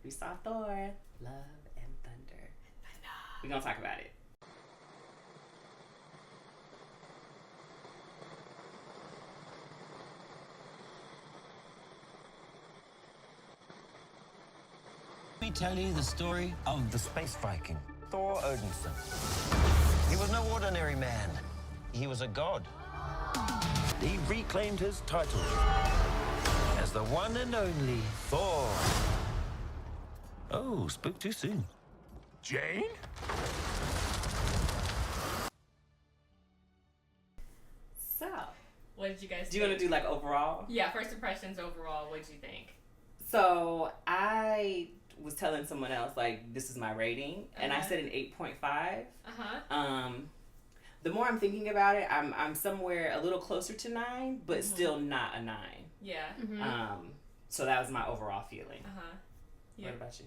We saw Thor, Love and Thunder. We're gonna talk about it. Let me tell you the story of the space Viking, Thor Odinson. He was no ordinary man. He was a god. He reclaimed his title as the one and only Thor. Oh, spoke too soon. Jane? So, What did you guys do you think? want to do like overall? Yeah, first impressions overall. What did you think? So I was telling someone else like this is my rating, and I said an 8.5. The more I'm thinking about it, I'm somewhere a little closer to 9, but still not a 9. Yeah. So that was my overall feeling. Yeah. What about you?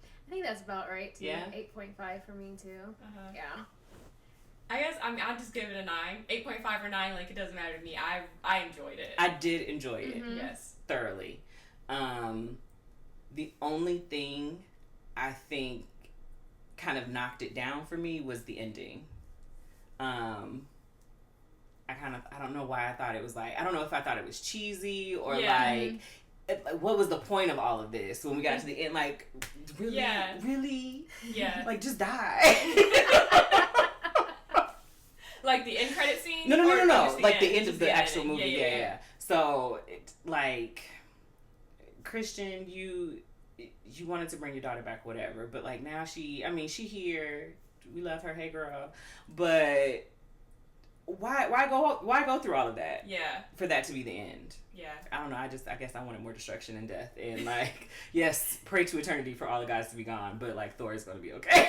I think that's about right too. Yeah. 8.5 for me too. Yeah. I guess I'll just give it a 9. 8.5 or 9, like it doesn't matter to me. I enjoyed it. I did enjoy it. Yes. Thoroughly. The only thing I think kind of knocked it down for me was the ending. I don't know why I thought it was like, I don't know if I thought it was cheesy or what was the point of all of this when we got to the end? Like, really? Yeah. Like, just die. Like the end credit scene? No. Like the end Just of the actual movie. Yeah. So, like, Christian, you wanted to bring your daughter back, whatever. But like now she here. We love her. Hey, girl. But why go through all of that? Yeah. For that to be the end. Yeah. I don't know. I guess I wanted more destruction and death. And like, yes, pray to eternity for all the guys to be gone. But like, Thor is going to be okay.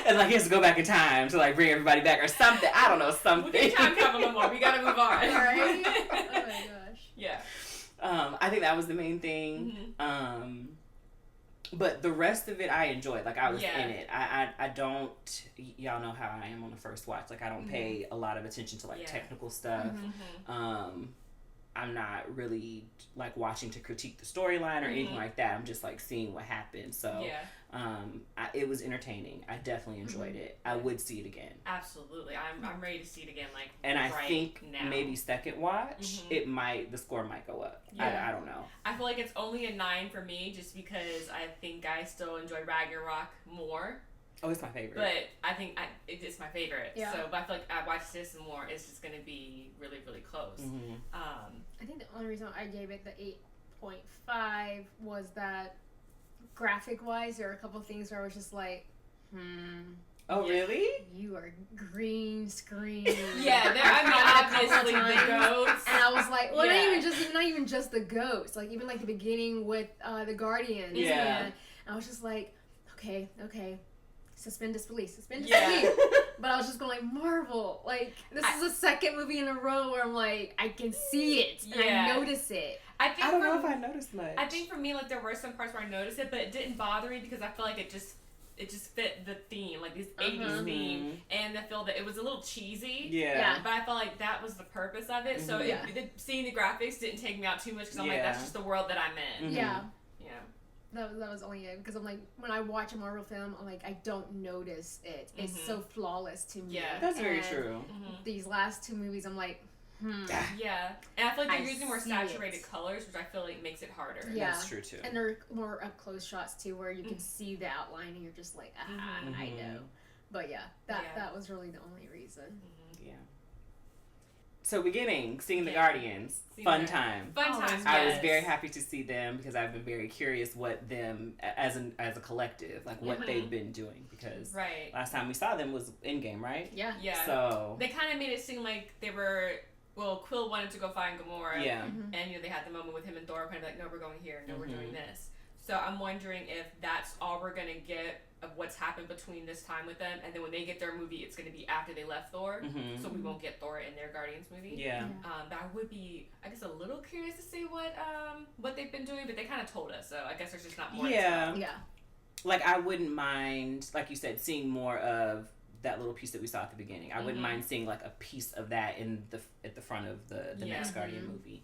And like, he has to go back in time to like bring everybody back or something. I don't know, something. We can time travel no more. We gotta move on. Right? Oh my gosh. Yeah. I think that was the main thing. But the rest of it I enjoyed. Like I was in it. I don't, y'all know how I am on the first watch. Like I don't pay a lot of attention to like technical stuff. I'm not really like watching to critique the storyline or anything like that. I'm just like seeing what happened. So it was entertaining. I definitely enjoyed it. I would see it again. Absolutely. I'm ready to see it again. Like, and I right think now. maybe second watch, the score might go up. Yeah. I don't know. I feel like it's only a 9 for me just because I think I still enjoy Ragnarok more. Oh, it's my favorite. But I think it's my favorite. Yeah. So, but I feel like I watch this more. It's just going to be really, really close. I think the only reason I gave it the 8.5 was that graphic wise, there are a couple of things where I was just like, Oh, really? You are green screen. Obviously the goats. And I was like, well, not even just the goats. Like even like the beginning with the Guardians. Yeah. And I was just like, okay. Suspend disbelief. Yeah. But I was just going like, Marvel. Like this is the second movie in a row where I'm like, I can see it. And I notice it. I don't know if I noticed much. I think for me, like there were some parts where I noticed it, but it didn't bother me because I feel like it just fit the theme, like this 80s theme, and I feel that it was a little cheesy. Yeah. But I felt like that was the purpose of it. So seeing the graphics didn't take me out too much because I'm like, that's just the world that I'm in. Yeah. Yeah. That was only it because I'm like when I watch a Marvel film, I'm like I don't notice it. It's so flawless to me. Yeah, that's very true. These last two movies, I'm like, Yeah, and I feel like they're using more see saturated it. colors, which I feel like makes it harder. Yeah, that's true too. And they're more up close shots too, where you can see the outline and you're just like, I know. But that was really the only reason. Yeah. So beginning, seeing the Guardians, fun time. Fun time. I was very happy to see them because I've been very curious what them as a collective, like what they've been doing because last time we saw them was Endgame, right? Yeah. Yeah. So they kind of made it seem like they were. Well, Quill wanted to go find Gamora. Yeah. And they had the moment with him and Thor, kind of like, no, we're going here. No, we're doing this. So I'm wondering if that's all we're gonna get of what's happened between this time with them, and then when they get their movie, it's gonna be after they left Thor. So we won't get Thor in their Guardians movie. Yeah. But I would be, I guess, a little curious to see what they've been doing, but they kind of told us, so I guess there's just not more. Yeah. Like I wouldn't mind, like you said, seeing more of that little piece that we saw at the beginning. I wouldn't mind seeing like a piece of that at the front of the next Guardian movie.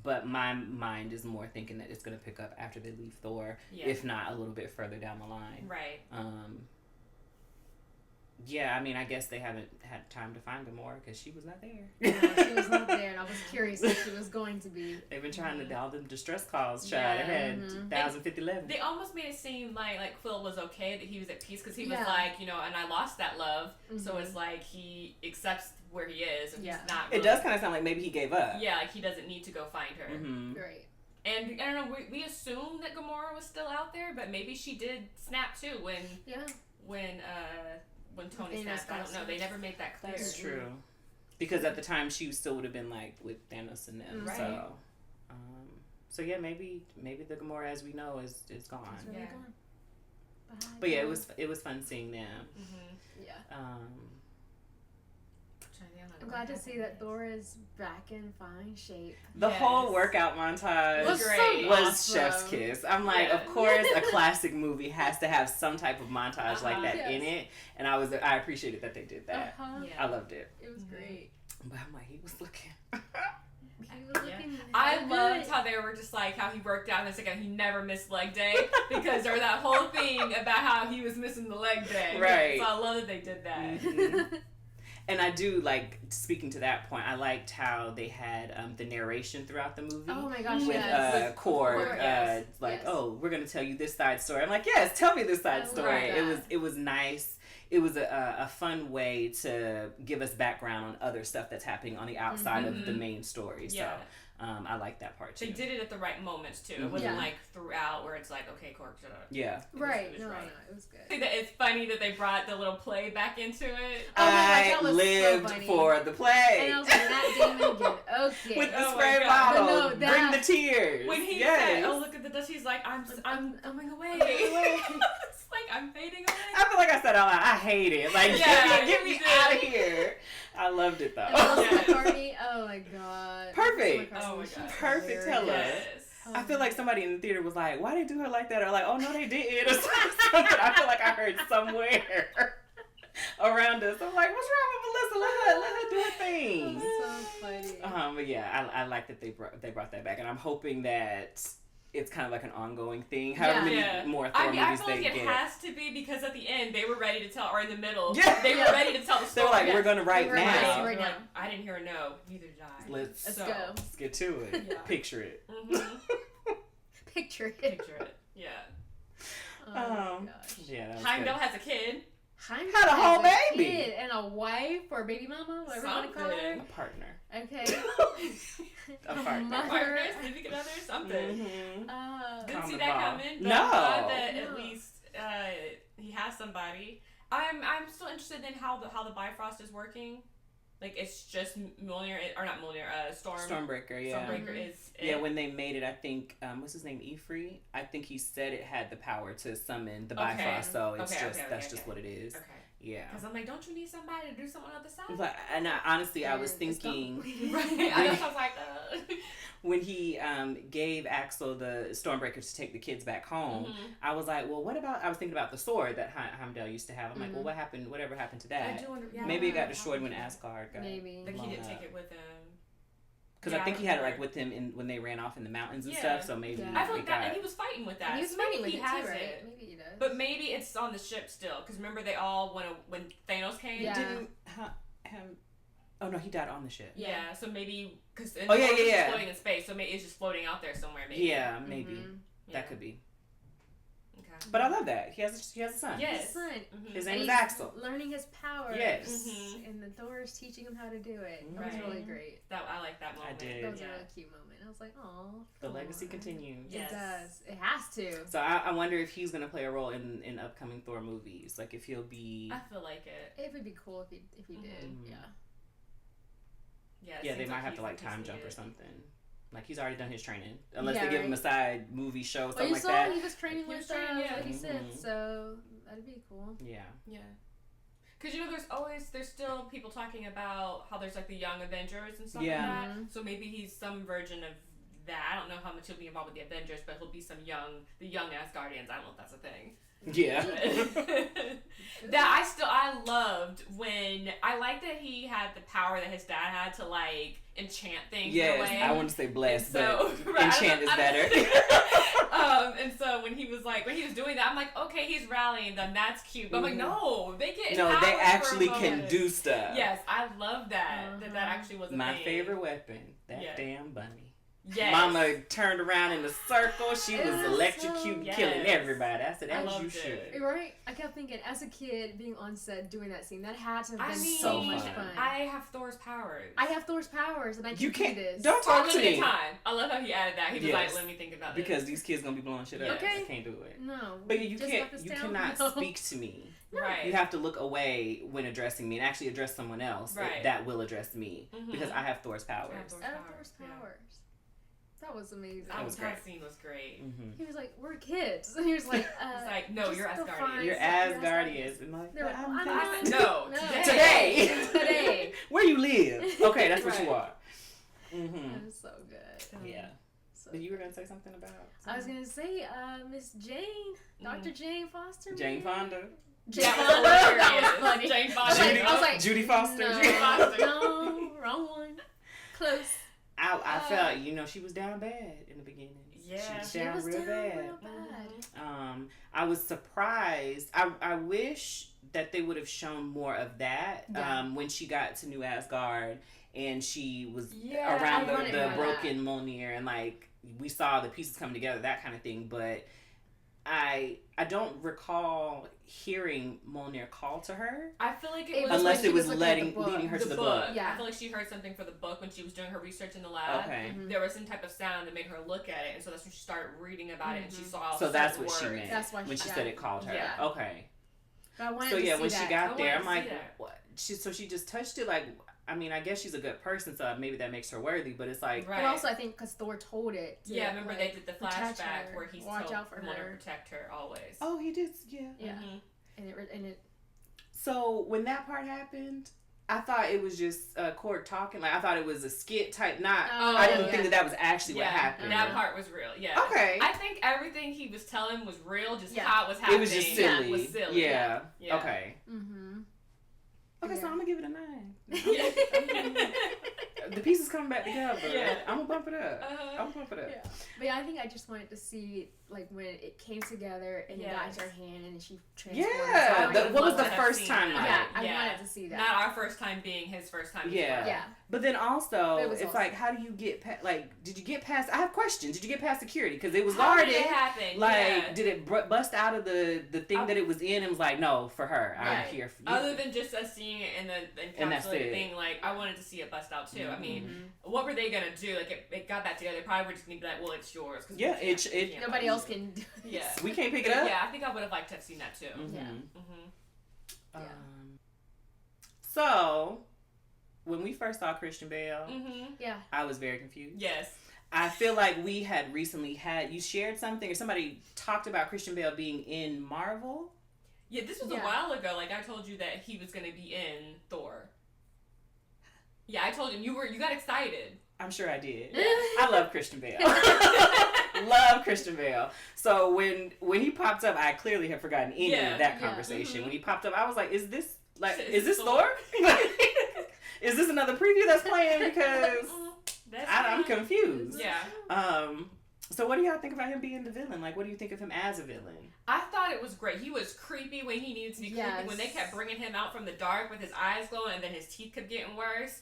But my mind is more thinking that it's going to pick up after they leave Thor, if not a little bit further down the line. Right. Yeah, I mean, I guess they haven't had time to find Gamora because she was not there. No, she was not there, and I was curious if she was going to be. They've been trying to dial them distress calls, child. They had 2,050 They almost made it seem like Phil was okay, that he was at peace, because he was like, and I lost that love, so it's like he accepts where he is, and he's not really, it does kind of sound like maybe he gave up. Yeah, like he doesn't need to go find her. Right. And I don't know, we assumed that Gamora was still out there, but maybe she did snap too when Tony snapped. I don't know. They never made that clear. That's true. Because at the time, she still would have been like with Thanos and them. Right. So yeah, maybe the Gamora as we know is gone. Really gone. But yeah, it was fun seeing them. Yeah. I'm glad to see that Thor is back in fine shape. The whole workout montage was was chef's kiss. I'm like, of course, a classic movie has to have some type of montage like that in it, and I appreciated that they did that. I loved it. It was great. But I'm like, he was looking. I loved how they were just like how he worked out in a second. He never missed leg day because there was that whole thing about how he was missing the leg day. Right. So I love that they did that. And I do like, speaking to that point, I liked how they had the narration throughout the movie. Oh my gosh, with Gorr, oh, we're gonna tell you this side story. I'm like, yes, tell me this side story. It was nice. It was a fun way to give us background on other stuff that's happening on the outside of the main story. So I like that part too. They did it at the right moments too. It wasn't like throughout where it's like, okay, Gorr, shut up. Yeah. Right. No, it was good. I think that it's funny that they brought the little play back into it. Oh my gosh, I lived for the play. And I was like, that demon again. Okay. With the spray bottle. No, bring the tears. When he said, oh, look at the dust, he's like, I'm coming away. It's like, I'm fading away. I feel like I said out loud, I hate it. Like, get me out of here. I loved it though. McCartney, oh my god. Perfect. Oh my god. Perfect Hella. Yes. I feel like somebody in the theater was like, why they do her like that? Or like, oh no, they didn't. Or something. I feel like I heard somewhere around us. I'm like, what's wrong with Melissa? Let her do her thing. That's so funny. But yeah, I like that they brought that back, and I'm hoping that it's kind of like an ongoing thing. However many more Thor movies I feel like they it get. has to be, because at the end they were ready to tell, or in the middle, they were ready to tell the story. They were like, we're gonna write now. Right now. Like, I didn't hear a no, neither did I. Let's go. Let's get to it. Yeah. Picture it. Picture it. Picture it. Yeah. Oh my gosh. Yeah. Heimdall has a kid. Heimdall had a whole has baby. Kid and a wife or baby mama, whatever you want to call her. A partner. Okay. A partner. Partner, significant other, something. Didn't see that coming. But no. I'm glad that at least he has somebody. I'm still interested in how the Bifrost is working. Like, it's just Mjolnir, or not Mjolnir, Stormbreaker, yeah. Stormbreaker is it. Yeah, when they made it, I think, what's his name, Ifrit? I think he said it had the power to summon the Bifrost, so it's that's just what it is. Okay. Yeah. Because I'm like, don't you need somebody to do something on the side? But, and honestly, I was thinking... Right, I was like, when he gave Axel the Stormbreaker to take the kids back home, I was like, well, what about... I was thinking about the sword that Heimdall used to have. I'm like, well, whatever happened to that? Maybe it got destroyed when Asgard got Like, he didn't take it with him. Because I think he had it like with him when they ran off in the mountains and stuff. So maybe I feel like that, and he was fighting with that. He was fighting with it has too, right? it. Maybe he does. But maybe it's on the ship still. Because remember, they all when Thanos came. Yeah. Didn't oh no, he died on the ship. Yeah. So maybe because yeah, just floating in space. So maybe it's just floating out there somewhere. Maybe. Yeah, maybe that could be. Okay. But I love that he has a son. Yes. His son. His name is Axel. Learning his powers. Yes. And the Thor is teaching him how to do it. That Right. was really great. I like that moment. I did. That was a really cute moment. I was like, oh. The legacy continues. Yes. It does. It has to. So I wonder if he's gonna play a role in upcoming Thor movies. Like if he'll be. I feel like it. It would be cool if he did. Yeah. Yeah. Yeah, they might have to like time jump or something. Like he's already done his training, unless they give him a side movie show, something like that. He was training with Lady Sith, so that'd be cool. Yeah. Yeah. Because there's still people talking about how there's like the Young Avengers and stuff like that. So maybe he's some version of that. I don't know how much he'll be involved with the Avengers, but he'll be the young Asgardians. I don't know if that's a thing. Yeah. That I loved when I liked that he had the power that his dad had to like enchant things. Yes, in a way. I want to say blessed, So, but right, enchant is better. And so when he was doing that, I'm like, okay, he's rallying them. That's cute. But I'm like, no, they get No, they empowered actually for a can moment. do stuff. Yes, I love that. That actually was a My thing. favorite weapon, that damn bunny. Yes. Mama turned around in a circle. She was electrocuting, so- killing Yes. everybody. I said, I as you loved should. it. Right? I kept thinking, as a kid, being on set doing that scene, that had to have I been mean, so much fun. fun. I have Thor's powers. I have Thor's powers, and I can You can't. do this. Don't For talk a to limited me. time. I love how he added that. He was Yes. like, let me think about this. Because these kids gonna be blowing shit up. Okay. I can't do it. No. But you just can't. got this You down? cannot No. speak to me. Right. You have to look away when addressing me and actually address someone else Right. that will address me Mhm. because I have Thor's powers. Thor's I have Thor's yeah. powers. That was amazing. That was That great. scene was great. Mm-hmm. He was like, "We're kids," and he was like, He's like, no, just you're go Asgardian. find You're some- Asgardians. And like, They're like, I'm "I'm not. not." No, Today. Today. Where you live? Okay, that's what you Right. are. Mm-hmm. That was so good. Yeah. So But you were gonna say something about? I was gonna say, Miss Jane, Dr. Jane Foster. Jane man. Fonda. Jane That was Fonda. That was hilarious. funny. Jane I Fonda. was like, I was like, Judy Foster. No, Judy Foster. no, wrong one. Close. I felt, she was down bad in the beginning. Yeah. She was She down was real down bad. real bad. I was surprised. I wish that they would have shown more of that Yeah. when she got to New Asgard and she was Yeah, around I wanted the more of broken Mjolnir and like we saw the pieces come together, that kind of thing. But I don't recall hearing Mjolnir call to her I feel like it It was was unless when she it was was looking at the book. leading her to the the book. book. Yeah. I feel like she heard something for the book when she was doing her research in the lab. Okay. Mhm. There was some type of sound that made her look at it, and so that's when she started reading about it, and she saw. So that's certain what she words. meant That's why when she she said got it called her. Yeah. Okay. But I wanted So to yeah, see when that. she I got there, wanted I'm to like, see that. what? So she just touched it. Like, I mean, I guess she's a good person, so maybe that makes her worthy. But it's like, Right. But also, I think because Thor told it. To, Yeah, remember they like, did the protect flashback her, where he's watch told out for want to her. protect her always. oh, he did, yeah. Yeah, Mhm. and it. So when that part happened, I thought it was just Cord talking. Like I thought it was a skit type. Not. Oh, I didn't yeah. think that was actually what Yeah, happened. that part was real. Yeah. Okay. I think everything he was telling was real. Just Yeah. how it was It happening. was just silly. Was silly. Yeah. Yeah. Okay. Mm-hmm. Okay, so Yeah. I'm gonna give it a 9. Yeah. The pieces coming back together. Yeah. I'm gonna bump it up. Uh-huh. I'm gonna bump it up. Yeah. But yeah, I think I just wanted to see like when it came together and it got Yes. into her hand and she transformed. Yeah. I would What was love the to have first seen time that. like? Yeah, I Yeah. wanted to see that. Not our first time being his first time. Yeah. As well. Yeah. But then also, It was it's awesome. like, how do you get past? Like, did you get past? I have questions. Did you get past security? Because it was How did guarded. it happen? Like, Yeah. did it bust out of the thing that it was in and was like, no, for her, I'm Right. here for you. Other than just us seeing it in the And that's encapsulated it. thing, like I wanted to see it bust out too. I mean, Mm-hmm. what were they gonna do? Like it got that together. They probably were just gonna be like, well, it's yours. 'Cause Yeah, we can't Nobody buy else it. can do it. Yeah. we can't pick it But up. yeah, I think I would have liked to have seen that too. Mhm. Yeah. Mm-hmm. So, when we first saw Christian Bale, Mm-hmm. Yeah. I was very confused. Yes. I feel like we had recently you shared something or somebody talked about Christian Bale being in Marvel. Yeah, this was Yeah. a while ago. Like I told you that he was gonna be in Thor. Yeah, I told him you got excited. I'm sure I did. I love Christian Bale. Love Christian Bale. So when he popped up, I clearly had forgotten any Yeah, of that yeah. conversation. Mhm. When he popped up, I was like, "Is this Is this this Thor? Is this another preview that's playing?" Because That's I'm fine. confused. Yeah. So what do y'all think about him being the villain? Like, what do you think of him as a villain? I thought it was great. He was creepy when he needed to be Yes. creepy. When they kept bringing him out from the dark with his eyes glowing and then his teeth kept getting worse.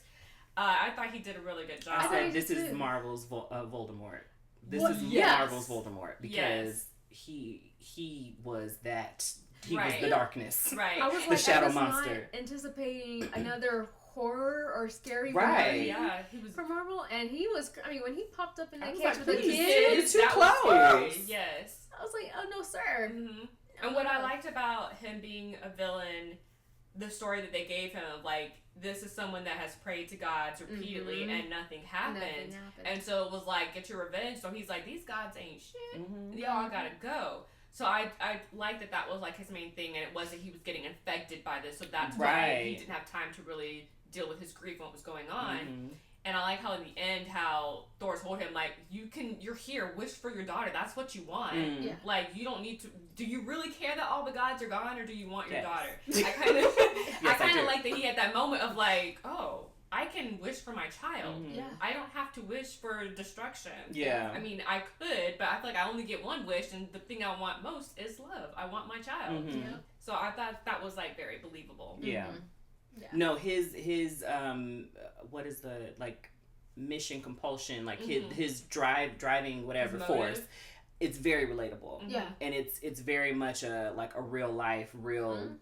I thought he did a really good job. I thought said he this did is too. Marvel's Voldemort. This Well, is yes. Marvel's Voldemort because he was that. He was Right. the darkness. Right. I was The like, shadow I was monster. not anticipating another horror or scary Right. movie Yeah, he was. from Marvel, and he was. I mean, when he popped up in I that was cage like, with the please, kids, you're too that was close. scary. Yes. I was like, oh no, sir. hmm And what I liked about him being a villain, the story that they gave him of like, this is someone that has prayed to gods repeatedly Mhm. and nothing happened. Nothing happened. And so it was like, get your revenge. So he's like, these gods ain't shit. Mhm. Y'all gotta go. So I like that was like his main thing, and it wasn't he was getting infected by this. So that's why he Right. didn't have time to really deal with his grief and what was going on. Mhm. And I like how in the end, how Thor told him, like, you're here, wish for your daughter. That's what you want. Yeah. Like, you don't need to, do you really care that all the gods are gone, or do you want your daughter? Yes. I kind do. of like that he had that moment of like, oh, I can wish for my child. Mhm. Yeah. I don't have to wish for destruction. Yeah. I mean, I could, but I feel like I only get one wish, and the thing I want most is love. I want my child. Mhm. Yeah. So I thought that was, like, very believable. Yeah. Yeah. No, his what is the, like, mission compulsion, like his driving whatever His force, motive. it's very relatable. Yeah. And it's very much a real life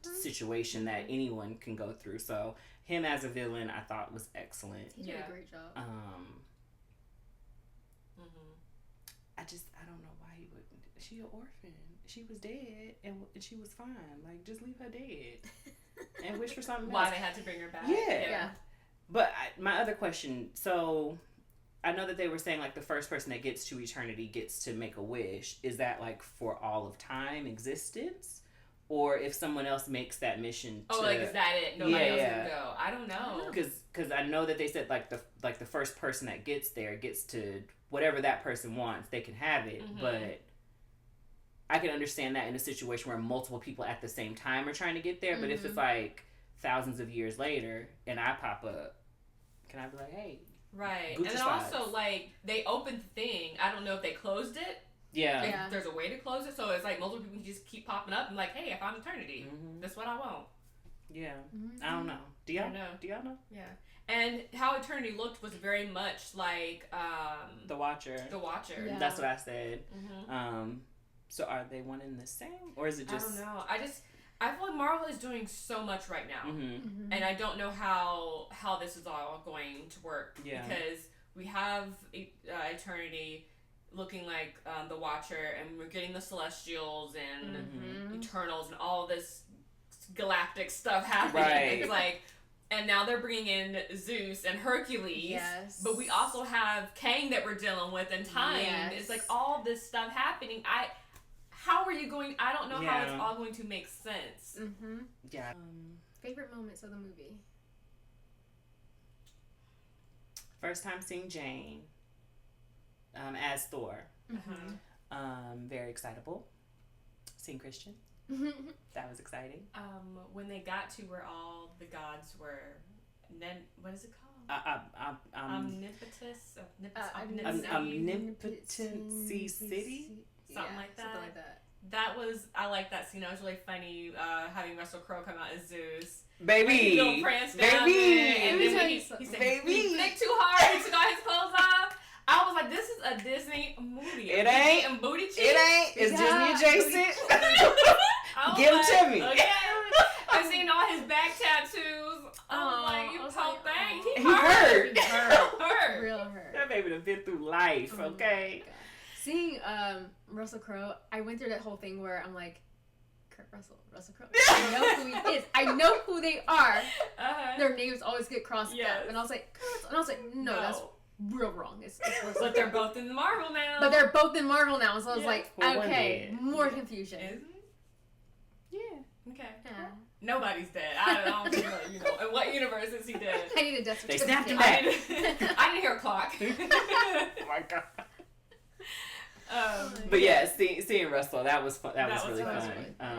situation that anyone can go through. So him as a villain, I thought was excellent. He did a great job. I don't know why he wouldn't. She an orphan. She was dead and she was fine. Like, just leave her dead and wish for something Why else. they had to bring her back. Yeah. But my other question, so I know that they were saying, like, the first person that gets to eternity gets to make a wish. Is that, like, for all of time existence? Or if someone else makes that mission to... Oh, like, is that it? Nobody else can go. I don't know. Because I know that they said, like the first person that gets there gets to... Whatever that person wants, they can have it. Mm-hmm. But I can understand that in a situation where multiple people at the same time are trying to get there. But if it's, like, thousands of years later and I pop up, can I be like, hey... Right. Gucci And then size. also, like, they opened the thing. I don't know if they closed it. Yeah. If there's a way to close it, so it's like multiple people can just keep popping up and like, hey, I found eternity. That's what I want. Yeah. I don't know. Do y'all know? Do y'all know? Yeah. And how eternity looked was very much like The Watcher. The Watcher. Yeah. That's what I said. So are they one and the same, or is it just? I don't know. I feel like Marvel is doing so much right now, and I don't know how this is all going to work. Yeah. Because we have eternity looking like the Watcher, and we're getting the Celestials and Eternals and all this galactic stuff happening. Right. It's like, and now they're bringing in Zeus and Hercules. Yes. But we also have Kang that we're dealing with, and time. Yes. It's like all this stuff happening. How are you going? I don't know how it's all going to make sense. Yeah. Favorite moments of the movie? First time seeing Jane as Thor. Very excitable. Seeing Christian. That was exciting. When they got to where all the gods were, what is it called? Omnipotent City. Something like that. I like that scene. That was really funny. Having Russell Crowe come out as Zeus. Baby. Little prance down there, and then when he said he flicked too hard, he took all his clothes off. I was like, this is a Disney movie. It ain't. And booty cheeks. It ain't. It's Disney adjacent. Give it to me. Okay. I seen all his back tattoos. I was like, you poor thing. He hurt. Hurt. Real hurt. That baby done been through life, okay? Seeing Russell Crowe, I went through that whole thing where I'm like, Kurt Russell Crowe. I know who he is. I know who they are. Their names always get crossed up. And I was like, Kurt. And I was like, no. That's real wrong. It's but they're both in Marvel now. So I was like, well, okay, more confusion. Isn't? Yeah. Okay. Yeah. Nobody's dead. I don't know. In what universe is he dead? I need a death They certificate. snapped him back. I didn't hear a clock. Oh my god. But yeah, seeing Russell, that was fun. That was really fun.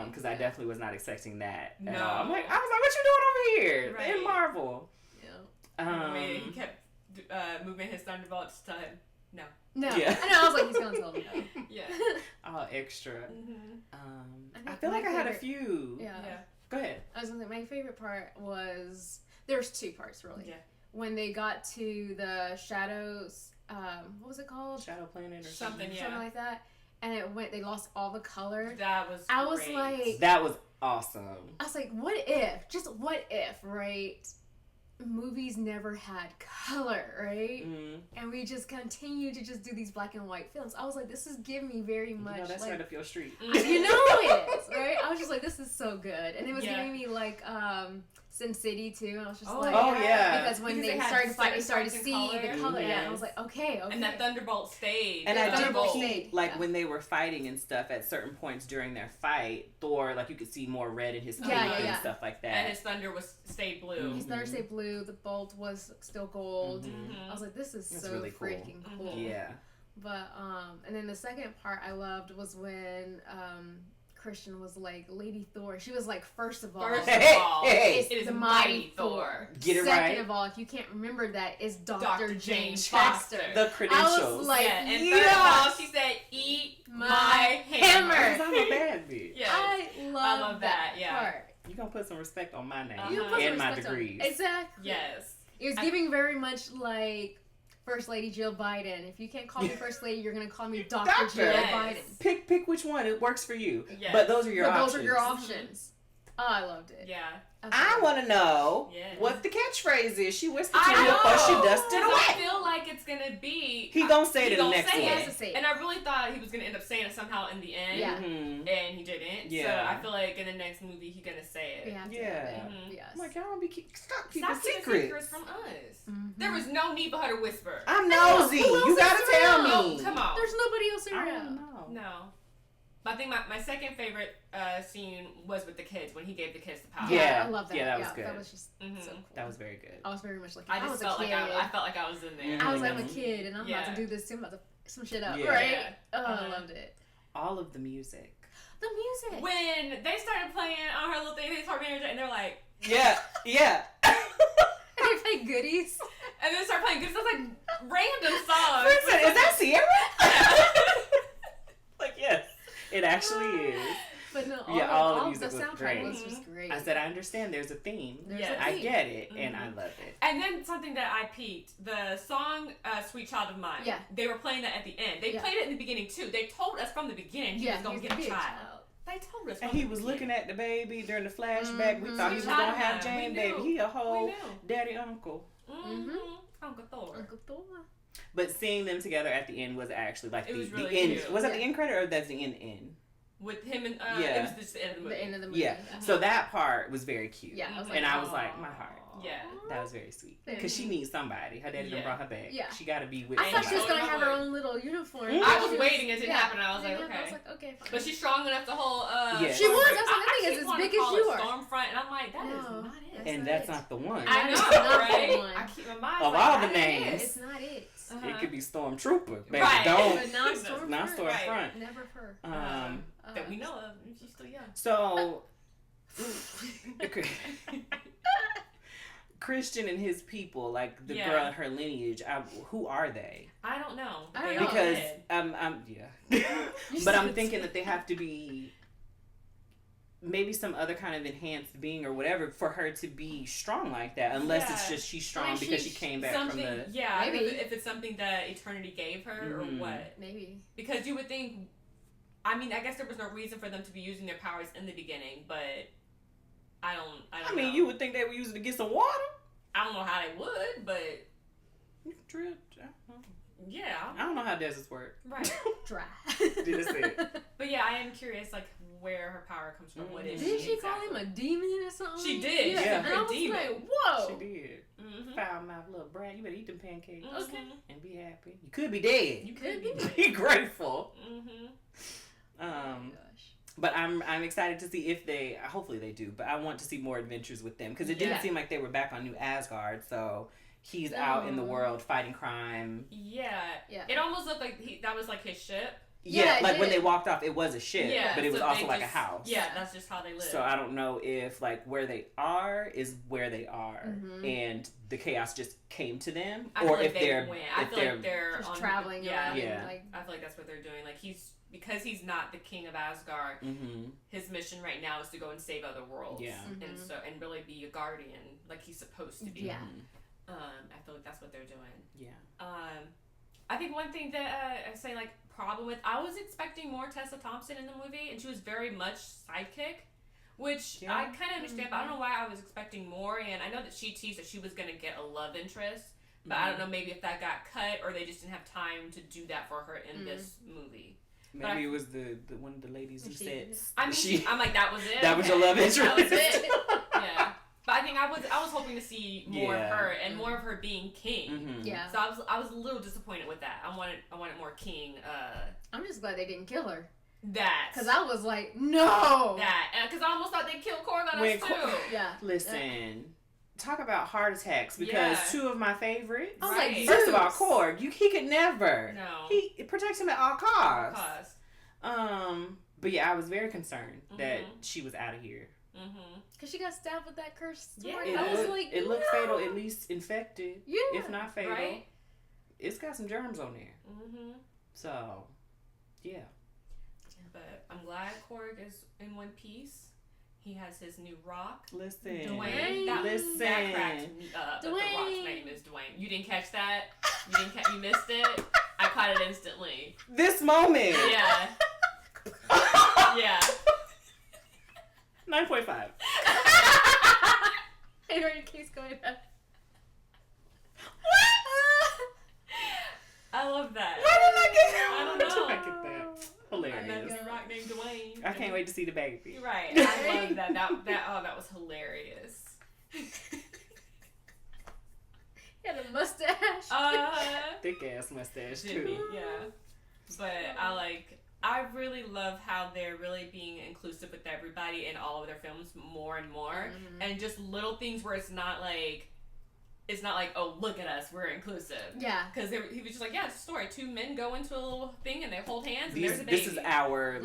Because I definitely was not expecting that. No. At all. I was like, what you doing over here Right. in Marvel? Yeah. He kept moving his thunderbolts to no. Yeah. I know. I was like, he's gonna tell me no. Yeah. All extra. I I feel like I had a favorite- few. Yeah. Go ahead. I was gonna say my favorite part was there's two parts really. Yeah. When they got to the shadows, what was it called? Shadow Planet or Something, Something like that. And they lost all the color. That was I was great. like, that was awesome. what if, right? Movies never had color, right? And we just continue to just do these black and white films. I was like, this is giving me very much. That's like, right up your street. you know it is, right? I was just like, this is so good. And it was Yeah. giving me like Sin City too. I was just because when they started fighting, started seeing the color. Yeah, and I was like, okay. And that Thunderbolt stayed. And I did keep when they were fighting and stuff at certain points during their fight, Thor, like, you could see more red in his cape and stuff like that. And his thunder stayed blue. His thunder stayed blue. The bolt was still gold. I was like, this is so really freaking cool. Yeah. But and then the second part I loved was when Christian was like, Lady Thor. She was like, first of all, it is the mighty Thor. Get it Second right. of all, if you can't remember that, it's Dr. Jane Foster. The credentials. I was like, and third of all, she said, eat my hammer. Because I'm a bad bitch. Yes. I love that part. You're going to put some respect on my name and my degrees. Exactly. Yes. It was giving very much like First Lady Jill Biden. If you can't call me First Lady, you're gonna call me Dr. Jill Biden. Pick which one. It works for you. Yes. But those are your options. Those are your options. Oh, I loved it. Yeah. I want to know what the catchphrase is. She whispered to me before she dusted away. I feel like it's gonna be. He gonna say it in the next one. And I really thought he was gonna end up saying it somehow in the end. Yeah. And he didn't. Yeah. So I feel like in the next movie he's gonna say it. Yes. I'm like, y'all don't be stop keeping secrets from us. There was no need for her to whisper. I'm nosy. You gotta tell me. Oh, come on. There's nobody else around. I don't know. No. But I think my second favorite scene was with the kids when he gave the kids the power. Yeah, I love that. Yeah, that was good. That was just so cool. That was very good. I was very much like, I felt like I was in there. I was like, I'm a kid and I'm about to do this too. I'm about to some shit up, right? Yeah. I loved it. All of the music. The music. When they started playing on her little thing, they started playing and they're like, yeah. And they play goodies. And then they start playing goodies. I was like, random songs. Is that Sierra? Like, yes. It actually is. But no, all the music the soundtrack great. was just great. I said, I understand there's a theme. There's I get it, and I love it. And then something that I peeped, the song Sweet Child of Mine. Yeah. They were playing that at the end. They played it in the beginning, too. They told us from the beginning he was going to get a child. They told us. And he was looking at the baby during the flashback. We thought he was going to have Jane, baby. He a whole daddy uncle. Uncle Thor. Uncle Thor. But seeing them together at the end was actually like was the really end. cute. Was that the end credit or that's the end? With him and it was just the end of the movie. The end of the movie. Yeah. So that part was very cute. Yeah. I was like, and I was like, my heart. Yeah. That was very sweet. Because she needs somebody. Her daddy done brought her back. Yeah. She got to be with I thought somebody. she was going to have her own little uniform. I was waiting until it happened and I was like, okay. I was like, okay, fine. But she's strong enough to hold She was. That's what I think. It's as big as you are. Stormfront, and I'm like, that is not it. And that's not the one. I know, right? I keep my mind of all the names. It's not it. It could be Stormtrooper. Baby, right. don't. Not Stormfront. Right. Never her. That we know of. She's still young. So, Christian and his people, like the girl and her lineage, who are they? I don't know. Because but I'm thinking that they have to be maybe some other kind of enhanced being or whatever for her to be strong like that, unless it's just she's strong because she came back from the maybe if it's something that eternity gave her or what, maybe because you would think. I mean, I guess there was no reason for them to be using their powers in the beginning, but I don't know. You would think they were using it to get some water. I don't know how they would, but you can drill. Yeah. I don't know how deserts work. Right. Dry. That's it. But yeah, I am curious, like, where her power comes from. What is Did she call him a demon or something? She did. Yeah. And I was demon. like, whoa. She did. Foul mouth little brat. You better eat them pancakes. Okay. And be happy. You could be dead. You could be dead. Be grateful. Oh my gosh. But I'm excited to see if they, hopefully they do, but I want to see more adventures with them because it didn't seem like they were back on New Asgard, so he's out in the world fighting crime. Yeah. It almost looked like that was like his ship. Yeah, like when they walked off, it was a ship, but it was also like a house. Yeah, that's just how they live. So I don't know if like where they are is where they are, and the chaos just came to them, or if they're just traveling. Yeah, like, I feel like that's what they're doing. Like because he's not the king of Asgard. His mission right now is to go and save other worlds. Yeah, and really be a guardian like he's supposed to be. Yeah. I feel like that's what they're doing. Yeah. I think one thing that I say like problem with, I was expecting more Tessa Thompson in the movie, and she was very much sidekick, which I kind of understand, but I don't know why I was expecting more. And I know that she teased that she was going to get a love interest, but I don't know maybe if that got cut or they just didn't have time to do that for her in this movie. Maybe it was the one of the ladies who said. I mean, I'm like, that was it. That was your love interest. That was it. Yeah. But I think I was hoping to see more of her and more of her being king. Mm-hmm. Yeah. So I was a little disappointed with that. I wanted more king. I'm just glad they didn't kill her. That. Because I was like, no. That. Because I almost thought they killed Korg on us too. Yeah. Listen. Talk about heart attacks, because two of my favorites. I was like, first of all, Korg, he could never. No. He protects him at all costs. But yeah, I was very concerned that she was out of here. Because she got stabbed with that cursed sword. Yeah. I was like, it looked fatal, at least infected. Yeah. If not fatal. Right? It's got some germs on there. So, yeah. But I'm glad Korg is in one piece. He has his new rock. Listen. Dwayne. That cracked me up. That the rock's name is Dwayne. You didn't catch that? You missed it? I caught it instantly. This moment. Yeah. Yeah. 9.5. Henry keeps going up. I love that. Why did I get that? I don't know. Why did I get that? Hilarious. And that's a rock named Dwayne. I can't wait to see the baby. Right. I love that. That was hilarious. He had a mustache. Thick ass mustache Jimmy, too. yeah. But I really love how they're really being inclusive with everybody in all of their films more and more. And just little things where it's not like, oh, look at us, we're inclusive. Yeah. Because he was just like, yeah, it's a story. Two men go into a little thing and they hold hands and there's a baby. This is our,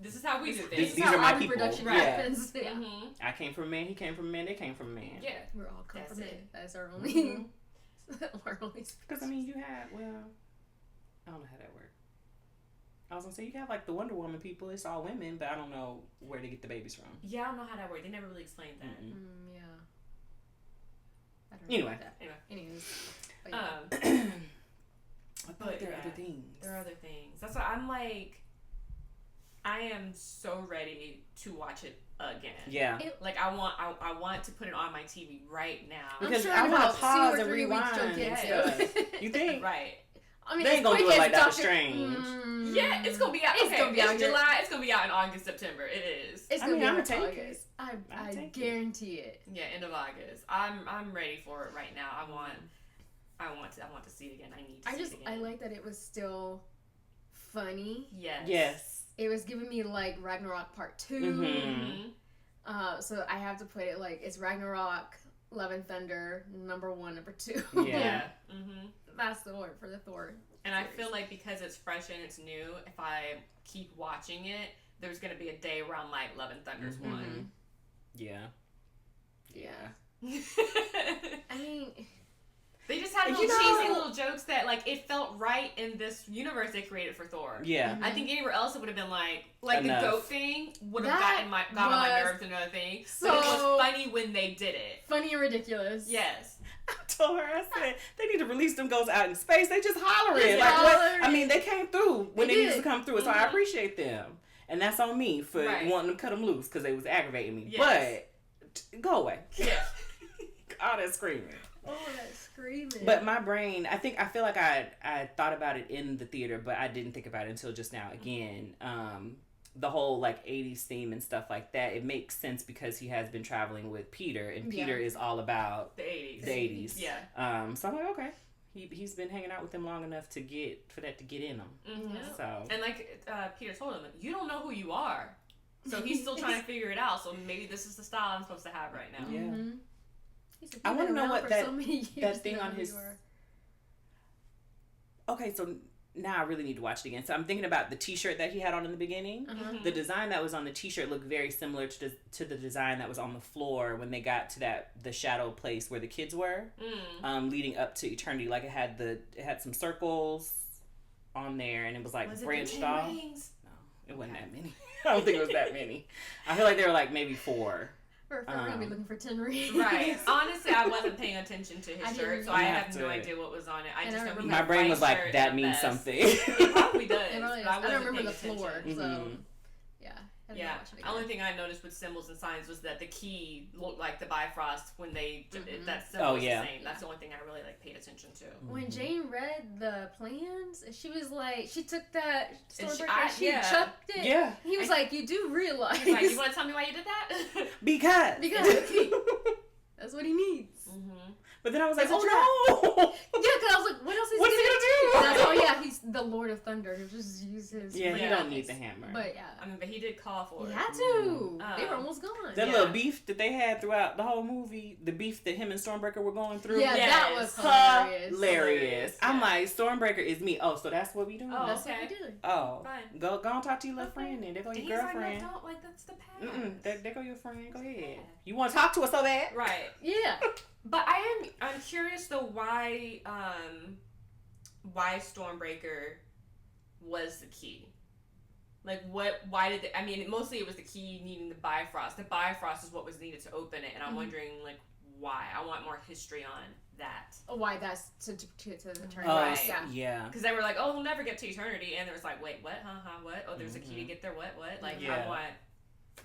this is how we do things. These are my people. Reproduction Yeah. happens. Yeah. I came from a man, he came from a man, they came from a man. Yeah. We're all come from That's it. it. That's our only... our only Because, I mean, you had, well, I don't know how that works. I was going to say, you have, like, the Wonder Woman people. It's all women, but I don't know where they get the babies from. Yeah, I don't know how that worked. They never really explained that. yeah. I don't Anyway. Anyways. But But there are other things. There are other things. That's why I'm like, I am so ready to watch it again. Yeah. I want to put it on my TV right now. Because sure I want about to pause 2 or and 3 weeks rewind you'll and get stuff. You think? Right. I mean, they ain't gonna do it like Doctor Strange. Yeah, it's gonna be out. It's gonna be out here. July. It's gonna be out in August, September. It is. It's gonna be I'm in gonna take August. it. I guarantee it. Yeah, end of August. I'm ready for it right now. I want to see it again. I need to see it again. I like that it was still funny. Yes. It was giving me like Ragnarok Part 2. So I have to put it like it's Ragnarok, Love and Thunder, number 1, number 2. Yeah. That's the order for the Thor. And I feel like because it's fresh and it's new, if I keep watching it, there's gonna be a day around like Love and Thunder's one. Yeah. I mean, they just had little cheesy little jokes that like it felt right in this universe they created for Thor. Yeah. I think anywhere else it would have been like Enough. the goat thing would have got on my nerves and another thing. So but it was funny when they did it. Funny and ridiculous. Yes. I told her, I said, they need to release them ghosts out in space. They just hollering. Just like, hollering. what? I mean, they came through when they needed to come through, so I Mhm. appreciate them. And that's on me for Right. wanting to cut them loose because they was aggravating me. Yes. But, go away. Yeah. All that screaming. Oh, that screaming. But my brain, I feel like I thought about it in the theater, but I didn't think about it until just now. Again, the whole like 80s theme and stuff like that, it makes sense because he has been traveling with Peter, and Peter is all about the 80s. The 80s. Yeah. So I'm like, okay. He's been hanging out with them long enough to get in him. Mm-hmm. So and like Peter told him, you don't know who you are, so he's still trying to figure it out. So maybe this is the style I'm supposed to have right now. Yeah. I want to know what that thing on his. Okay, so now I really need to watch it again. So I'm thinking about the T-shirt that he had on in the beginning. The design that was on the T-shirt looked very similar to the design that was on the floor when they got to the shadow place where the kids were, leading up to eternity. Like it had some circles on there, and it was like branched off. Rings? No, it wasn't that many. I don't think it was that many. I feel like there were like maybe 4. We're gonna be looking for 10 rings. Right. Honestly, I wasn't paying attention to his shirt, so I have no idea what was on it. I just know my brain was like, that means something. It probably does. It really but I don't remember the floor, so yeah. Yeah. The only thing I noticed with symbols and signs was that the key looked like the Bifrost when they that symbol was the same. That's the only thing I really like paid attention to. When Jane read the plans, she was like, she took that Stormbreaker, she yeah. chucked it. Yeah. He was like, you do realize. He's like, you want to tell me why you did that? Because the key. That's what he needs. Mm-hmm. But then I was like, No! Yeah, because I was like, what else is what's he gonna do? And I was like, oh yeah, he's the Lord of Thunder. He'll just use his. Yeah, he don't need the hammer. But yeah, I mean, but he did call for he it. had to. They were almost gone. That little beef that they had throughout the whole movie, the beef that him and Stormbreaker were going through. Yeah, Yes. that was hilarious. I'm Yeah. like, Stormbreaker is me. Oh, so that's what we doing? Oh, That's okay. what we did. Oh, Fine. go and talk to your little friend, and there go And your he's girlfriend. like, no, don't. Like, that's the past. There go your friend. Go ahead. You want to talk to us so bad? Right. Yeah. But I'm curious though why Stormbreaker was the key. Like why did I mean mostly it was the key needing the Bifrost. The Bifrost is what was needed to open it, and I'm wondering like why. I want more history on that. Why that's to the turn. Right. Yeah. Because they were like, oh, we'll never get to eternity, and there was like, wait, what? What? Oh, there's a key to get there. What? Like Yeah.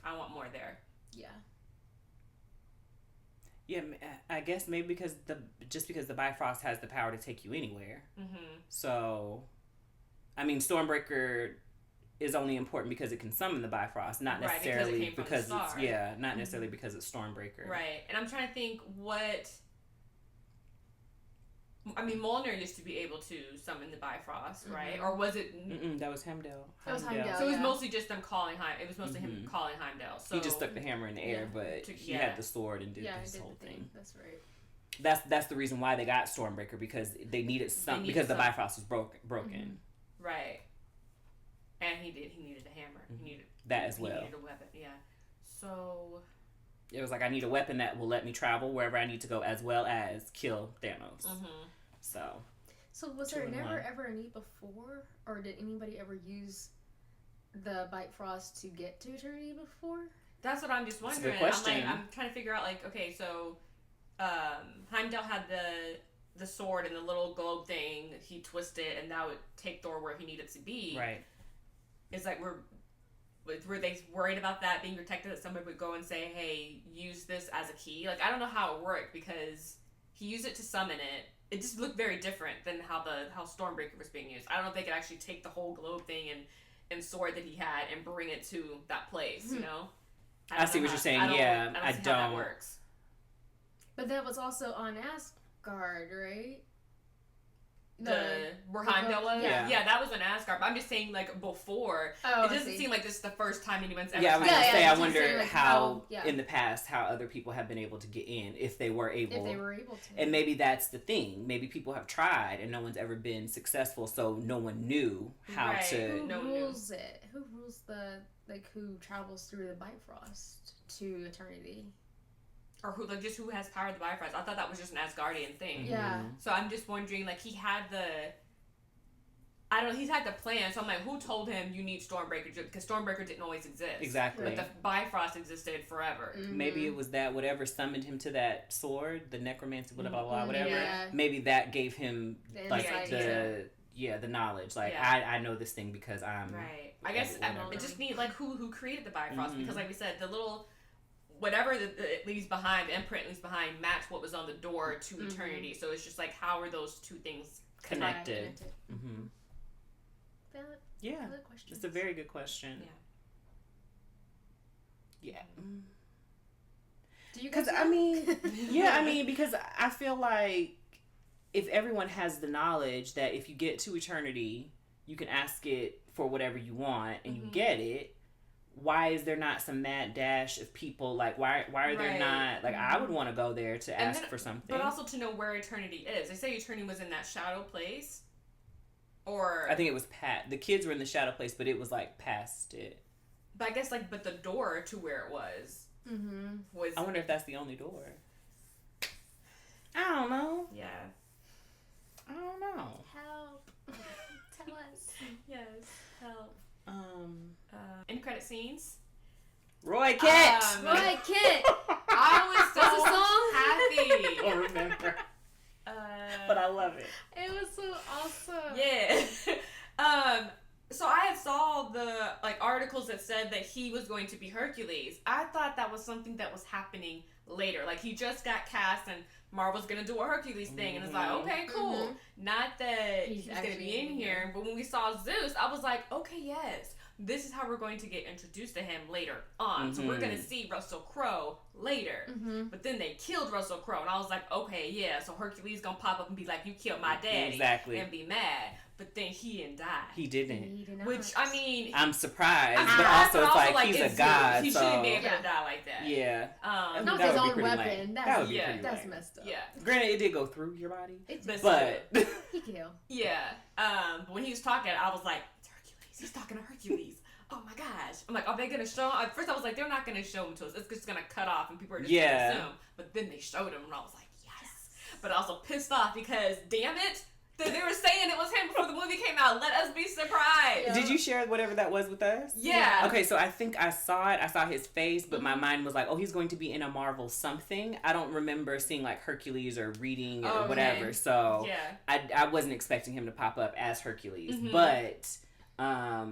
I want more there. Yeah. Yeah, I guess maybe because the Bifrost has the power to take you anywhere. Mm-hmm. So, I mean, Stormbreaker is only important because it can summon the Bifrost, not Right, necessarily because it came from the it's star. not necessarily because it's Stormbreaker. Right, and I'm trying to think what. I mean, Mjolnir used to be able to summon the Bifrost, right? Or was it? That was Heimdall. That was Heimdall. So it was mostly just them calling It was mostly him calling Heimdall. So He just stuck the hammer in the air, but he had the sword and did this whole thing. That's right. That's the reason why they got Stormbreaker, because they needed something, because the Bifrost was broken. Right. And he needed a hammer. He needed that as well. He needed a weapon. Yeah. So it was like, I need a weapon that will let me travel wherever I need to go, as well as kill Thanos. So was there never ever a need before, or did anybody ever use the Bifrost to get to eternity before? That's what I'm just wondering. That's a good question. I'm trying to figure out, like, okay, so Heimdall had the sword and the little globe thing. He twisted, and that would take Thor where he needed to be. Right. It's like were they worried about that being protected, that somebody would go and say, hey, use this as a key? Like, I don't know how it worked, because he used it to summon it. It just looked very different than how Stormbreaker was being used. I don't know if they could actually take the whole globe thing and sword that he had and bring it to that place, you know? I see what you're saying. I don't see how that works. But that was also on Asgard, right? Where Heimdall was? Yeah, that was on Asgard. But I'm just saying, like, before, it doesn't seem like this is the first time anyone's ever I was going to say, I wonder saying, like, how, in the past, how other people have been able to get in, if they were able. If they were able to. And maybe that's the thing. Maybe people have tried, and no one's ever been successful, so no one knew how to... Who rules it? Who rules who travels through the Bifrost to eternity? Or who has power of the Bifrost? I thought that was just an Asgardian thing. Yeah. So I'm just wondering, like, he had the plan. So I'm like, who told him you need Stormbreaker? Because Stormbreaker didn't always exist. Exactly. But the Bifrost existed forever. Maybe it was that whatever summoned him to that sword, the necromancy, blah blah blah, whatever. Yeah. Maybe that gave him the the knowledge. Like, I know this thing because I'm right. I guess it just needs, like, who created the Bifrost, because, like we said, the little whatever that it leaves behind, the imprint leaves behind, match what was on the door to eternity. So it's just like, how are those two things connected? Valid question. It's a very good question. Yeah. Do you guys? Because I feel like if everyone has the knowledge that if you get to eternity, you can ask it for whatever you want and you get it. Why is there not some mad dash of people? Like, why are there not... Like, I would want to go there to ask for something. But also to know where eternity is. They say eternity was in that shadow place. Or... I think it was the kids were in the shadow place, but it was, like, past it. But I guess, but the door to where it was... was... I wonder if that's the only door. I don't know. Yeah. I don't know. Help. Tell us. Yes. Help. End credit scenes. Roy Kent. Roy Kent. I was so happy. I don't remember. But I love it. It was so awesome. Yeah. So I had saw the articles that said that he was going to be Hercules. I thought that was something that was happening later. Like, he just got cast and Marvel's gonna do a Hercules thing, and it's like, okay, cool. Not that he's gonna be in here, but when we saw Zeus, I was like, okay, yes, this is how we're going to get introduced to him later on. So we're going to see Russell Crowe later. But then they killed Russell Crowe. And I was like, okay, yeah, so Hercules going to pop up and be like, you killed my daddy. Exactly. And be mad. But then he didn't die. He didn't. Which, I mean... I'm surprised. But also it's like, he's a god, He so... shouldn't be able to die like that. Yeah. Not with his own weapon. That would be pretty That's lame. messed up. Yeah. Granted, it did go through your body. But... He killed. Yeah. But when he was talking, I was like, it's Hercules. He's talking to Hercules. Oh my gosh. I'm like, are they going to show him? At first I was like, they're not going to show him to us. It's just going to cut off and people are just going to assume. But then they showed him and I was like, yes. But also pissed off because, damn it, they were saying it was him before the movie came out. Let us be surprised. Yeah. Did you share whatever that was with us? Yeah. Okay, so I think I saw it. I saw his face, but my mind was like, oh, he's going to be in a Marvel something. I don't remember seeing like Hercules or reading or whatever. So I wasn't expecting him to pop up as Hercules. But I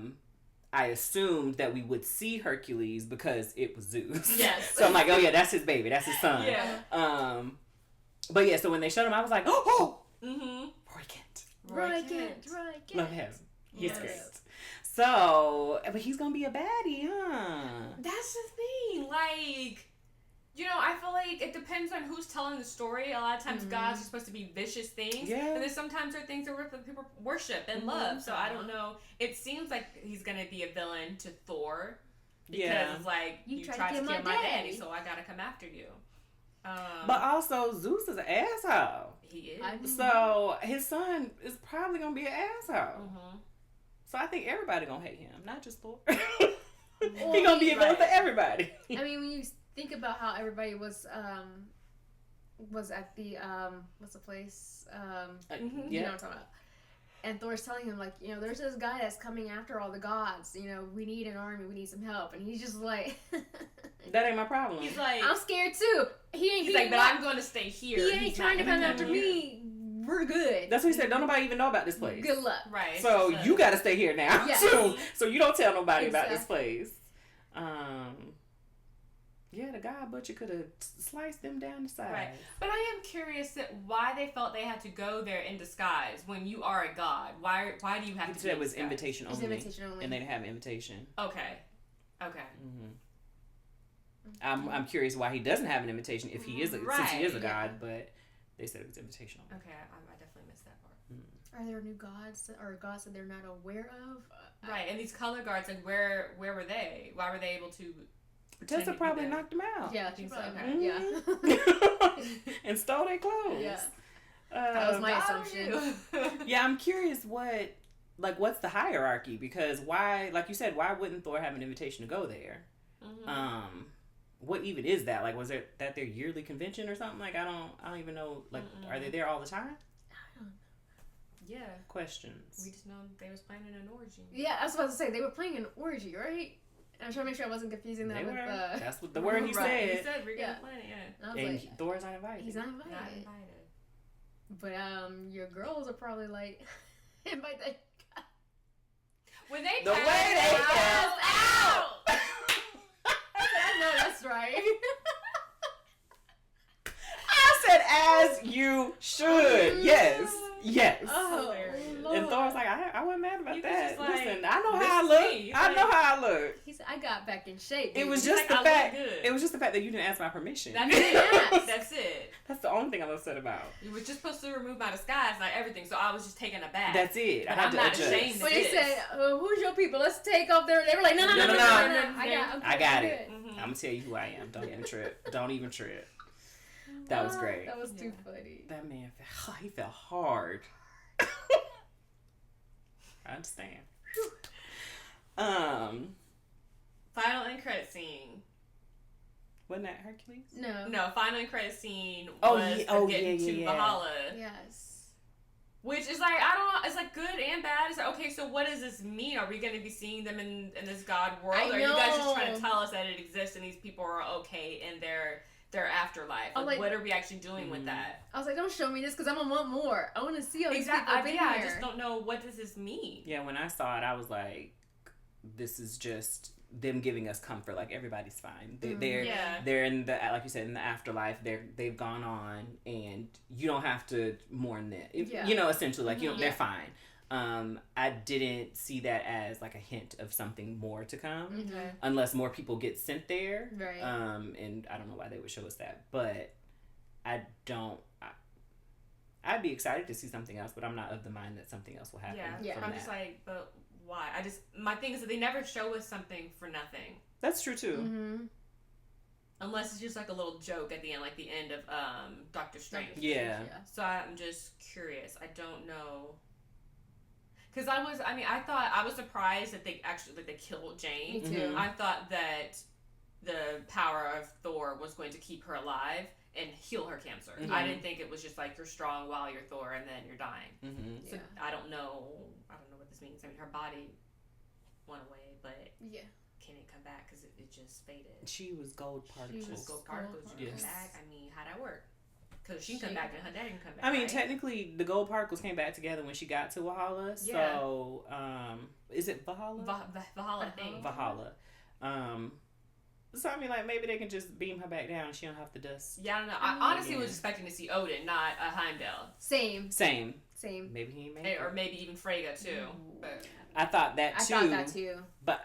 assumed that we would see Hercules because it was Zeus. Yes. So I'm like, oh yeah, that's his baby. That's his son. Yeah. But yeah, so when they showed him, I was like, oh! Roy Kent. Love him. He's great. So, but he's gonna be a baddie, huh? That's the thing. Like, you know, I feel like it depends on who's telling the story. A lot of times gods are supposed to be vicious things. Yeah. And then sometimes there are things that people worship and love. So I don't know. It seems like he's gonna be a villain to Thor. Because it's like, you tried to kill my daddy, so I gotta come after you. But also, Zeus is an asshole. He is. So his son is probably gonna be an asshole. So I think everybody gonna hate him, not just Thor. He gonna be a villain for everybody. I mean, when you think about how everybody was at the what's the place? You know what I'm talking about. And Thor's telling him, like, you know, there's this guy that's coming after all the gods. You know, we need an army. We need some help. And he's just like... that ain't my problem. He's like... I'm scared, too. He's like, but I'm going to stay here. He ain't trying to come after me. We're good. That's what he said. Don't nobody even know about this place. Good luck. Right. So you got to stay here now. Yes. So you don't tell nobody about this place. Yeah, the God Butcher could have sliced them down the side. Right. But I am curious why they felt they had to go there in disguise when you are a god. Why do you have to do it? It was invitation only. Invitation only. And they didn't have invitation. Okay. I'm curious why he doesn't have an invitation if he is since he is a god, but they said it was invitation only. Okay, I definitely missed that part. Are there new gods or gods that they're not aware of? Right, and these color guards, like where were they? Why were they able to? Tessa probably knocked them out. Yeah, she probably. Yeah. And stole their clothes. Yeah. That was my assumption. Yeah, I'm curious what's the hierarchy? Because why, like you said, why wouldn't Thor have an invitation to go there? What even is that? Like, was it that their yearly convention or something? Like, I don't even know. Like, are they there all the time? I don't know. Yeah. Questions. We just know they was planning an orgy. Yeah, I was about to say they were playing an orgy, right? I'm trying to make sure I wasn't confusing that with the... That's what the word he said. He said we're gonna plan it, yeah. And like, Thor's not invited. He's not invited. But your girls are probably like, invite that guy. When they the way they pass out! I know that's right. I said as you should. Yes. Oh, Lord. And Thor's like, I wasn't mad about that. Like, listen, I know how I look. I know how I look. He said, I got back in shape. It was just the fact. It was just the fact that you didn't ask my permission. That's it. That's it. That's the only thing I'm upset about. You were just supposed to remove my disguise, like everything. So I was just taking a bath. That's it. But I'm not ashamed of But this. he said, "Who's your people? Let's take off their." They were like, "No. I got it. I'm gonna tell you who I am. Don't even trip. Don't even trip. That was great. That was too funny. That man, he fell hard. I understand. Final end credit scene. Wasn't that Hercules? No. Final end credit scene was getting to Valhalla. Yes. Which is like, I don't know, it's like good and bad. It's like, okay, so what does this mean? Are we going to be seeing them in this god world? Or are you guys just trying to tell us that it exists and these people are okay in their afterlife? Like, what are we actually doing with that? I was like, don't show me this because I'm gonna want more. I want to see all these people been here. I just don't know, what does this mean? Yeah, when I saw it, I was like, this is just them giving us comfort. Like, everybody's fine. They're in the, like you said, in the afterlife. They've gone on, and you don't have to mourn them. You know, essentially, like, they're fine. I didn't see that as like a hint of something more to come, Okay. unless more people get sent there. Right. And I don't know why they would show us that, but I don't. I'd be excited to see something else, but I'm not of the mind that something else will happen. Yeah. from I'm that. just like, but why? My thing is that they never show us something for nothing. That's true too. Mm-hmm. Unless it's just like a little joke at the end, like the end of Doctor Strange. Yeah. So I'm just curious. I don't know. Because I was surprised that they actually, like, they killed Jane. Me too. I thought that the power of Thor was going to keep her alive and heal her cancer. Mm-hmm. I didn't think it was just like, you're strong while you're Thor and then you're dying. Mm-hmm. So Yeah. I don't know what this means. I mean, her body went away, but Yeah. can it come back? Because it just faded. She was gold particles. She was Gold particles, you Yes. come back. I mean, how'd that work? Because she can come back and her daddy can come back. I mean, right? technically, the gold particles came back together when she got to Valhalla. Yeah. So, is it Valhalla? Valhalla, I think. Valhalla. So I mean, like, maybe they can just beam her back down and she don't have to dust. Yeah, I don't know. I honestly was expecting to see Odin, not Heimdall. Same. Same. Maybe he ain't made it. Or maybe even Freyja, too. But I thought that too. I thought that too. But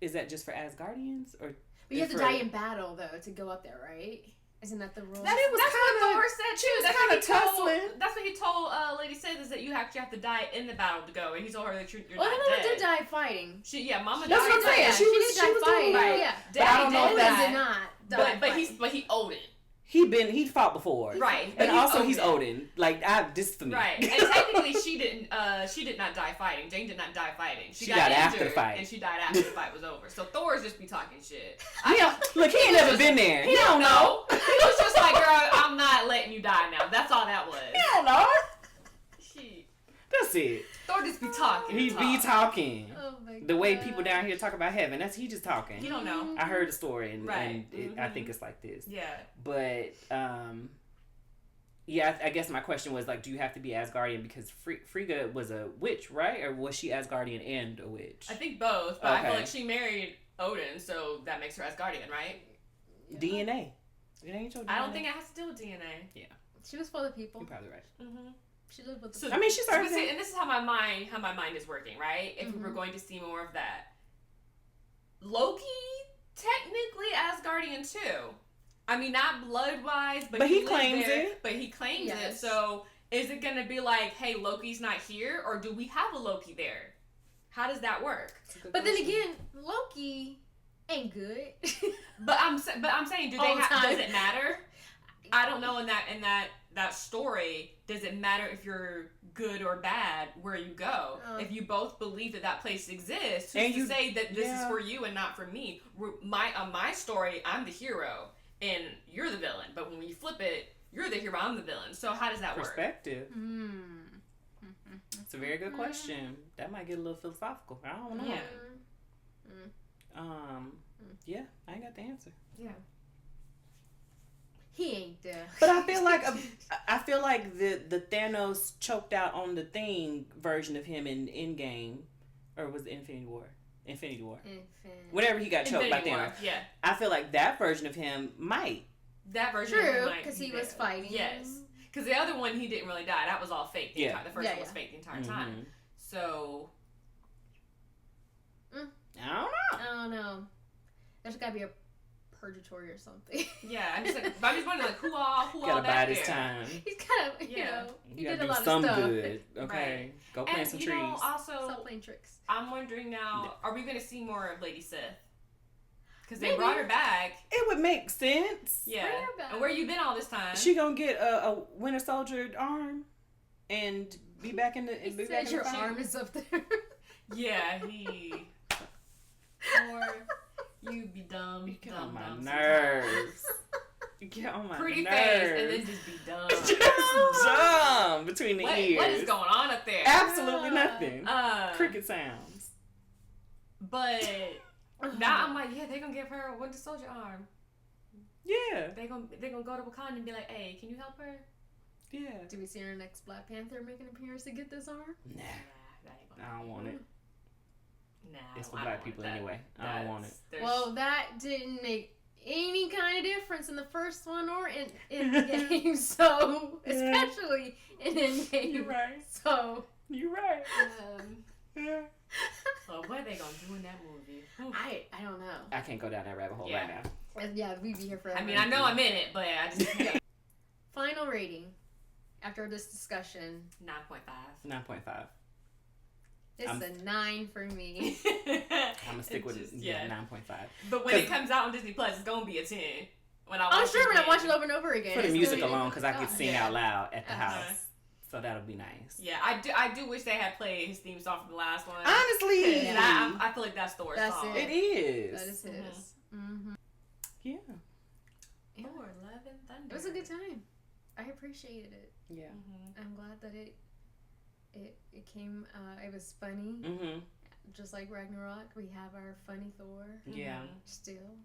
is that just for Asgardians or? But you have to die in battle though to go up there, right? Isn't that the rule? That it was that's what kinda- Thor said she too. was That's kinda what he told. tussling. That's what he told Lady Sif, is that you actually have to die in the battle to go, and he told her that you're Well, not her mama dead. did die fighting. Mama That's died. what I'm saying. Yeah, She she was did die fighting. doing Right. Yeah. But I don't know Daddy if Odin that's- did not die but he Odin. He fought before. Right. And But also he's Odin. Like, this for me. Right. And technically she did not die fighting. Jane did not die fighting. She got died injured, after the fight. and she died after the fight was over. So Thor's just be talking shit. Look, he ain't never been there. He don't know. He was just like, girl, I'm not letting you die now. That's all that was. He don't know. Shit. That's it. Thor just be talking. He be talking. Oh my god. The way people down here talk about heaven, he just talking. You don't know. I heard the story and, Right. I think it's like this. Yeah. But yeah, I guess my question was like, do you have to be Asgardian because Frigga was a witch, right? Or was she Asgardian and a witch? I think both, but I feel Okay. like she married Odin, so that makes her Asgardian, right? DNA. It ain't your DNA. I don't think it has to do with DNA. She was for the people. You're probably right. Mm-hmm. She lived with the So, people. I mean, she started. and this is how my mind is working, right? If we were going to see more of that, Loki technically Asgardian too. I mean, not blood-wise, but he he claims there, it. But he claims it. Yes. So, is it going to be like, hey, Loki's not here, or do we have a Loki there? How does that work? But then again, Loki ain't good. But I'm saying, All the time. does it matter? I don't know. In that story, does it matter if you're good or bad where you go? If you both believe that place exists, who's to say that this is for you and not for me? My story, I'm the hero and you're the villain. But when we flip it, you're the hero, I'm the villain. So how does that work? Perspective. It's a very good question. That might get a little philosophical. I don't know. Yeah. Yeah, I ain't got the answer. Yeah. He ain't there. But I feel like the Thanos choked out on the thing version of him in Endgame, or was it Infinity War? Whenever he got choked by Thanos. Yeah. I feel like that version of him might. That version of True, him might because be he was there. fighting. Yes. Because the other one, he didn't really die. That was all fake. The first one was fake the entire time. So. I don't know. I don't know. There's gotta be a purgatory or something. Yeah, I'm just wondering, like, who all Gotta back buy this there? time. He's kind of, you know, he You did gotta a do lot of some stuff. good. Okay. Right. Go plant And, some you trees. know, also, Stop playing tricks. I'm wondering now, are we going to see more of Lady Sif? Because they Maybe. brought her back. It would make sense. Yeah. Bring her back. And where you been all this time? She gonna get a Winter Soldier arm and be back in the. He Be said back in your the fight. arm is up there. Yeah, he. Or you be dumb. You get dumb, on my dumb nerves. You get on my Pretty nerves. face and then just be dumb. Just dumb between the ears. What is going on up there? Absolutely nothing. Uh, Cricket sounds. But now I'm like, yeah, they're gonna give her a Winter Soldier arm. Yeah. They're gonna go to Wakanda and be like, hey, can you help her? Yeah. Do we see our next Black Panther make an appearance to get this arm? Nah. That ain't gonna I don't want it. Nah, It's for I black don't people want that. anyway. I don't want it. Well, that didn't make any kind of difference in the first one or in the game, so especially in Endgame. You're right. So You're right. So what are they gonna do in that movie? I don't know. I can't go down that rabbit hole right now. Yeah, we'd be here forever. I mean, I know I'm in it, but I just Final rating after this discussion. 9.5. 9.5. It's a 9 for me. I'm gonna stick with 9.5. But when it comes out on Disney Plus, it's gonna be a 10. When I watch I'm sure when I watch it over and over again. For the music alone, because I could sing out loud at the house. So that'll be nice. Yeah, I do wish they had played his theme song from the last one. Honestly. I feel like that's Thor's song. It is. That is his. Mm-hmm. Yeah. Thor, Love and Thunder. It was a good time. I appreciated it. Yeah. I'm glad that it came, it was funny. Mm-hmm. Just like Ragnarok, we have our funny Thor. Yeah. Still.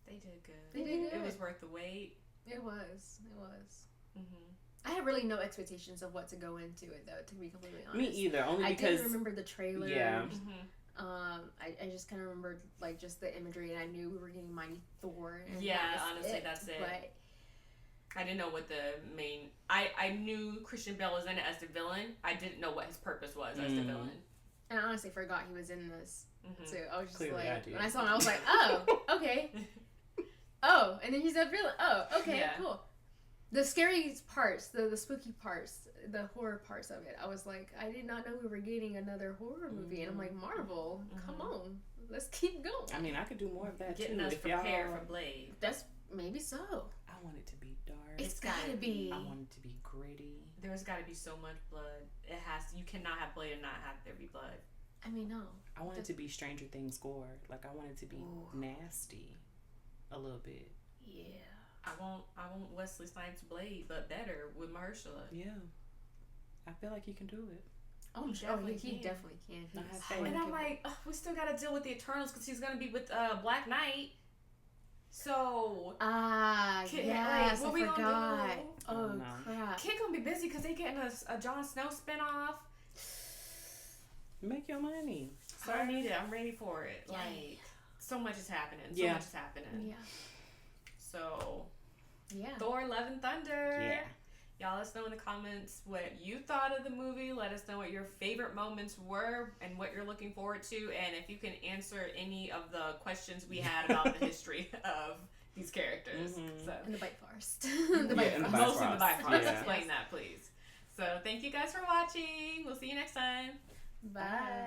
They did good. They did good. It was worth the wait. It was. I had really no expectations of what to go into it, though, to be completely honest. Me either, only because... I didn't remember the trailer. Yeah. I just kind of remembered, like, just the imagery, and I knew we were getting Mighty Thor. And honestly, that's it. But I didn't know what the main... I knew Christian Bale was in it as the villain. I didn't know what his purpose was as the villain. And I honestly forgot he was in this. So I was just Clearly when I saw him, I was like, oh, okay. Oh, and then he's a villain. Oh, okay, cool. The scary parts, the spooky parts, the horror parts of it, I was like, I did not know we were getting another horror movie. And I'm like, Marvel, come on. Let's keep going. I mean, I could do more of that, Getting us prepared for Blade. That's maybe so. I want it to be dark. It's gotta be. I want it to be gritty. There's gotta be so much blood. You cannot have Blade and not have there be blood. I mean, no. I want it to be Stranger Things gore. Like, I want it to be nasty. A little bit. Yeah. I want Wesley Snipes Blade, but better with Mahershala. Yeah. I feel like he can do it. Oh, he definitely can. And I'm like, we still got to deal with the Eternals because he's going to be with Black Knight. So. Yes, what I we forgot. Gonna do? Oh, crap. Kid going to be busy because they getting a Jon Snow spinoff. Make your money. So I need it. I'm ready for it. Yeah. Like, so much is happening. So much is happening. Yeah. So. Yeah. Thor, Love and Thunder. Yeah. Y'all let us know in the comments what you thought of the movie. Let us know what your favorite moments were and what you're looking forward to. And if you can answer any of the questions we had about the history of these characters. So. And the Bifrost. Mostly the Bifrost. Explain that, please. So thank you guys for watching. We'll see you next time. Bye.